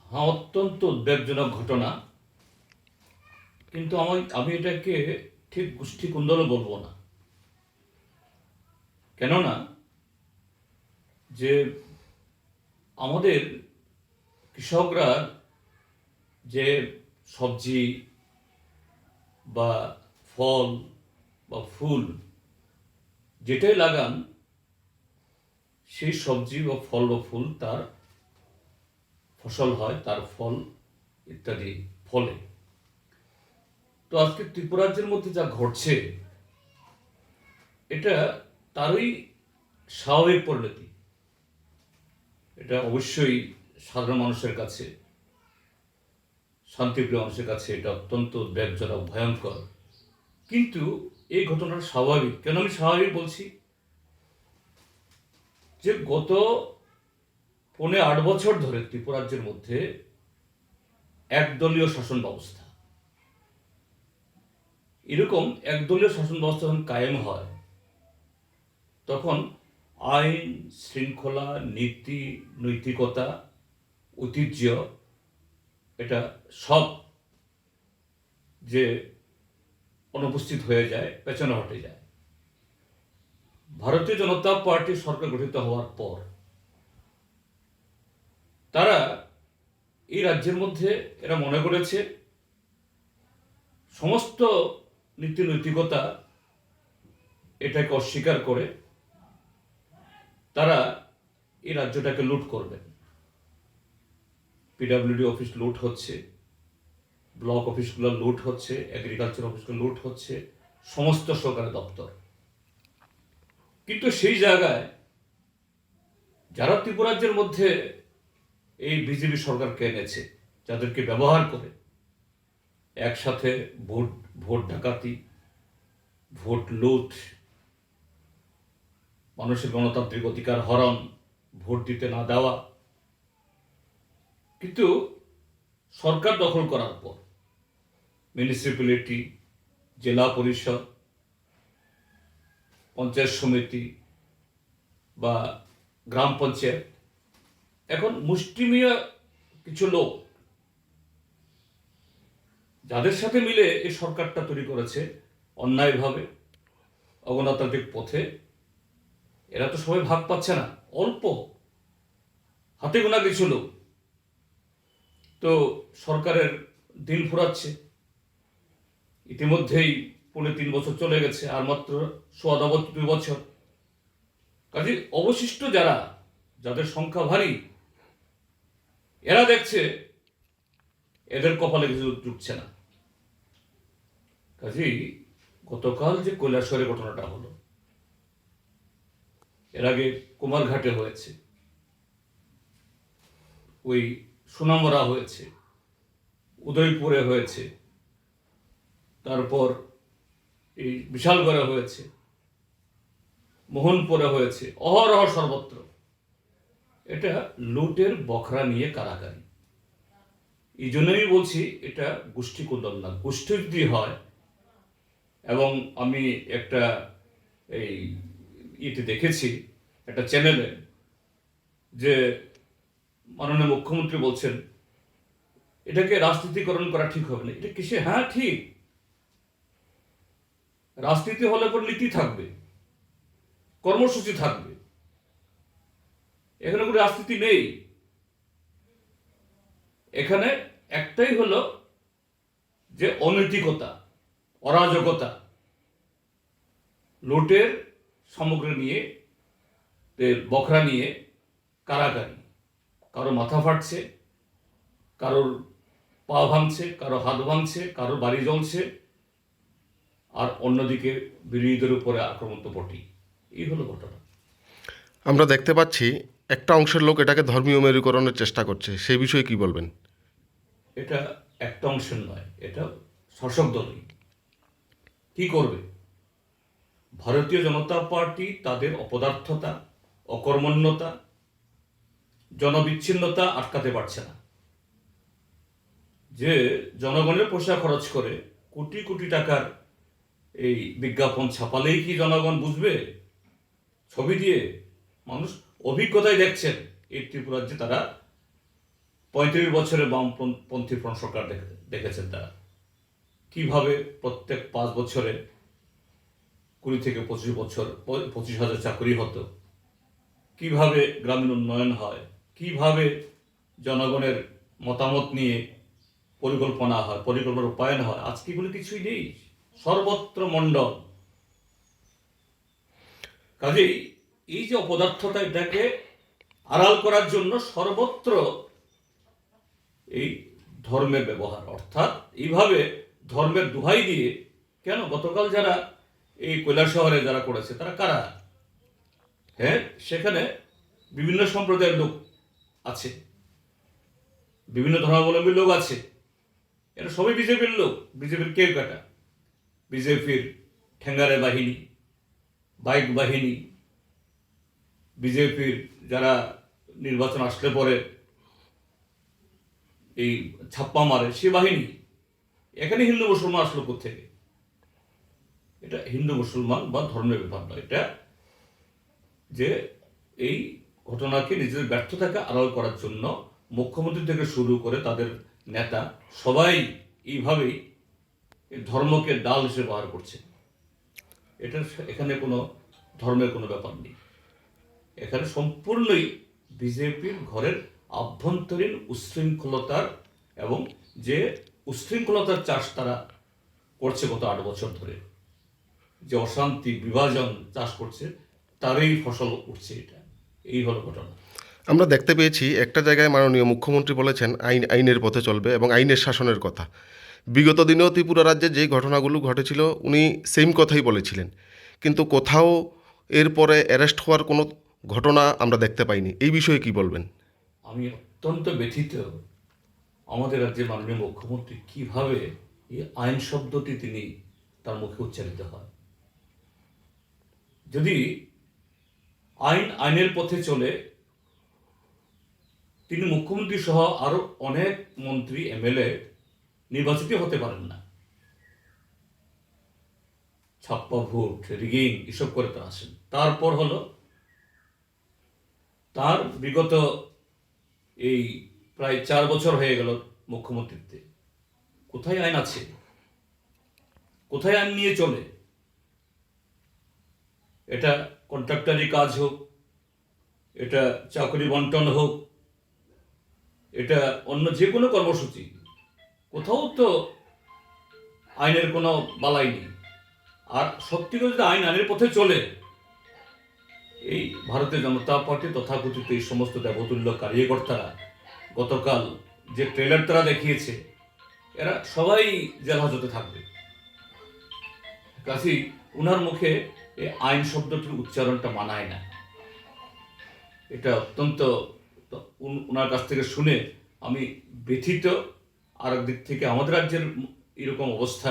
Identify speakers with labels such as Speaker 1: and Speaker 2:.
Speaker 1: হ্যাঁ, অত্যন্ত উদ্বেগজনক ঘটনা। কিন্তু আমি এটাকে ঠিক গোষ্ঠী কুন্দলও বলবো না। কেননা যে আমাদের কৃষকরা যে সবজি বা ফল বা ফুল যেটাই লাগান, সেই সবজি বা ফল বা ফুল তার ফসল হয়, তার ফল ইত্যাদি ফলে। তো আজকে ত্রিপুরাজ্যের মধ্যে যা ঘটছে, এটা তারই স্বাভাবিক পরিণতি। এটা অবশ্যই সাধারণ মানুষের কাছে, শান্তিপ্রিয় মানুষের কাছে এটা অত্যন্ত উদ্বেগজনক, ভয়ঙ্কর। কিন্তু এই ঘটনাটা স্বাভাবিক। কেন আমি স্বাভাবিক বলছি? যে গত 8.5 বছর ধরে ত্রিপুরাজ্যের মধ্যে একদলীয় শাসন ব্যবস্থা। এরকম একদলীয় শাসন ব্যবস্থা যখন কায়েম হয়, তখন আইন শৃঙ্খলা, নীতি নৈতিকতা, ঐতিহ্য, এটা সব যে অনুপস্থিত হয়ে যায়, পেছনে হটে যায়। ভারতীয় জনতা পার্টি সরকার গঠিত হওয়ার পর তারা এই রাজ্যের মধ্যে এরা মনে করেছে সমস্ত নীতি নৈতিকতা এটাকে অস্বীকার করে তারা এই রাজ্যটাকে লুট করবেন। পিডাব্লিউডি অফিস লুট হচ্ছে, ব্লক অফিসগুলো লুট হচ্ছে, এগ্রিকালচার অফিসগুলো লুট হচ্ছে, সমস্ত সরকারি দপ্তর। কিন্তু সেই জায়গায় যারা ত্রিপুরাজ্যের মধ্যে এই বিজেপি সরকারকে এনেছে, যাদেরকে ব্যবহার করে একসাথে ভোট ভোট ডাকাতি, ভোট লুট, মানুষের গণতান্ত্রিক অধিকার হরণ, ভোট দিতে না দেওয়া, কিন্তু সরকার দখল করার পর মিউনিসিপ্যালিটি, জেলা পরিষদ, পঞ্চায়েত সমিতি বা গ্রাম পঞ্চায়েত, এখন মুষ্টিমেয় কিছু লোক যাদের সাথে মিলে এই সরকারটা তৈরি করেছে অন্যায়ভাবে, অগণতান্ত্রিক পথে, এরা তো সবাই ভাগ পাচ্ছে না। অল্প হাতে গোনা কিছু লোক তো সরকারের দিন ফুরাচ্ছে। ইতিমধ্যেই 3.5 বছর চলে গেছে, আর মাত্র 2 বছর। কাজে অবশিষ্ট যারা, যাদের সংখ্যা ভারী, এরা দেখছে এদের কপালে কিছু জুটছে না। কাজেই গতকাল যে কৈলাসহরে ঘটনাটা হলো, এর আগে কুমারঘাটে হয়েছে, ওই সোনামরা হয়েছে, উদয়পুরে হয়েছে, তারপর এই বিশালগড়ে হয়েছে, মোহনপুরে হয়েছে, অহরহ সর্বত্র এটা লুটের বখরা নিয়ে কারাকারি। এই জন্যই বলছি এটা গোষ্ঠী কোন্দল না। গোষ্ঠী যদি হয়, এবং আমি একটা এই ইতে দেখেছি একটা চ্যানেলে, যে মাননীয় মুখ্যমন্ত্রী বলছেন এটাকে রাজনীতিকরণ করা ঠিক হবে না। এটা কিসে? হ্যাঁ ঠিক, রাজনীতি হলে পর নীতি থাকবে, কর্মসূচি থাকবে। এখানে কোনো রাজনীতি নেই। এখানে একটাই হলো যে অনৈতিকতা, অরাজকতা, লুটের সামগ্রী নিয়ে, বখরা নিয়ে কারাকারি। কারো মাথা ফাটছে, কারোর পা ভাঙছে, কারো হাত ভাঙছে, কারো বাড়ি জ্বলছে, আর অন্যদিকে বিরোধীদের উপরে আক্রমণ তো বটেই। এই হলো ঘটনা।
Speaker 2: আমরা দেখতে পাচ্ছি একটা অংশের লোক এটাকে ধর্মীয় মেরুকরণের চেষ্টা করছে, সেই বিষয়ে কি বলবেন?
Speaker 1: এটা একটা অংশের নয়, এটা শাসক দলই। কি করবে? ভারতীয় জনতা পার্টি তাদের অপদার্থতা, অকর্মণ্যতা, জনবিচ্ছিন্নতা আটকাতে পারছে না। যে জনগণের পয়সা খরচ করে কোটি কোটি টাকার এই বিজ্ঞাপন ছাপালেই কি জনগণ বুঝবে? ছবি দিয়ে মানুষ অভিজ্ঞতায় দেখছেন এই ত্রিপুরার যে তারা বছরে বামপন্থী ফ্রন্ট সরকার দেখেছেন তারা কিভাবে প্রত্যেক 5 বছরে 20 থেকে 25,000 চাকরি হতো, কিভাবে গ্রামীণ উন্নয়ন হয়, কিভাবে জনগণের মতামত নিয়ে পরিকল্পনা হয়, পরিকল্পনার রূপায়ণ হয়। আজকে এগুলো কিছুই নেই, সর্বত্র মণ্ডল। কাজেই এই যে অপদার্থতা, এটাকে আড়াল করার জন্য সর্বত্র এই ধর্মের ব্যবহার, অর্থাৎ এইভাবে ধর্মের দোহাই দিয়ে। কেন গতকাল যারা এই কৈলাসহরে যারা করেছে তারা কারা? হ্যাঁ, সেখানে বিভিন্ন সম্প্রদায়ের লোক আছে, বিভিন্ন ধর্মাবলম্বী লোক আছে, এরা সবই বিজেপির লোক। বিজেপির কেউ কাটা, বিজেপির ঠেঙ্গারে বাহিনী, বাইক বাহিনী, বিজেপির যারা নির্বাচন আসলে পরে এই ছাপ্পা মারে সে বাহিনী। এখানে হিন্দু মুসলমান আসলো থেকে? এটা হিন্দু মুসলমান বা ধর্মের ব্যাপার নয়, এটা যে এই ঘটনাকে নিজেদের ব্যর্থতাকে আড়াল করার জন্য মুখ্যমন্ত্রী থেকে শুরু করে তাদের নেতা সবাই এইভাবেই ধর্মকে ডাল হিসেবে ব্যবহার করছে। এটা এখানে কোনো ধর্মের কোনো ব্যাপার নেই, এখানে সম্পূর্ণই বিজেপির ঘরের আভ্যন্তরীণ উচ্ছৃঙ্খলতার এবং যে উচ্ছৃঙ্খলতার চাষ তারা করছে গত 8 বছর ধরে, যে অশান্তি বিভাজন চাষ করছে, তারই ফসল উঠছে। এটা এই হলো ঘটনা।
Speaker 2: আমরা দেখতে পেয়েছি একটা জায়গায় মাননীয় মুখ্যমন্ত্রী বলেছেন আইনের পথে চলবে এবং আইনের শাসনের কথা। বিগত দিনেও ত্রিপুরা রাজ্যে যে ঘটনাগুলো ঘটেছিল উনি সেম কথাই বলেছিলেন, কিন্তু কোথাও এরপরে অ্যারেস্ট হওয়ার কোনো ঘটনা আমরা দেখতে পাইনি। এই বিষয়ে কি বলবেন?
Speaker 1: আমি অত্যন্ত ব্যথিত, আমাদের রাজ্যের মাননীয় মুখ্যমন্ত্রী কিভাবে এই আইন শব্দটি তিনি তার মুখে উচ্চারিত হয়। যদি আইনের পথে চলে, তিনি মুখ্যমন্ত্রী সহ আরো অনেক মন্ত্রী এমএলএ নির্বাচিত হতে পারেন না। ছাপ্পা ভোট, রিগিং এসব করে তারা আসেন। তারপর হলো তার বিগত এই প্রায় 4 বছর হয়ে গেল মুখ্যমন্ত্রীত্বে, কোথায় আইন আছে? কোথায় আইন নিয়ে চলে? এটা কন্ট্রাক্টারি কাজ হোক, এটা চাকরি বন্টন হোক, এটা অন্য যে কোনো কর্মসূচি, কোথাও তো আইনের কোনো বালাই নেই। আর সত্যিকার যদি আইনের পথে চলে, এই ভারতীয় জনতা পার্টি তথাকথিত এই সমস্ত দেবতুল্য কার্যকর্তারা গতকাল যে ট্রেলার তারা দেখিয়েছে, এরা সবাই জেল হাজতে থাকবে। কাজেই উনার মুখে এই আইন শব্দটির উচ্চারণটা মানায় না। এটা অত্যন্ত, ওনার কাছ থেকে শুনে আমি ব্যথিত। আর দিক থেকে আমাদের রাজ্যের এরকম অবস্থা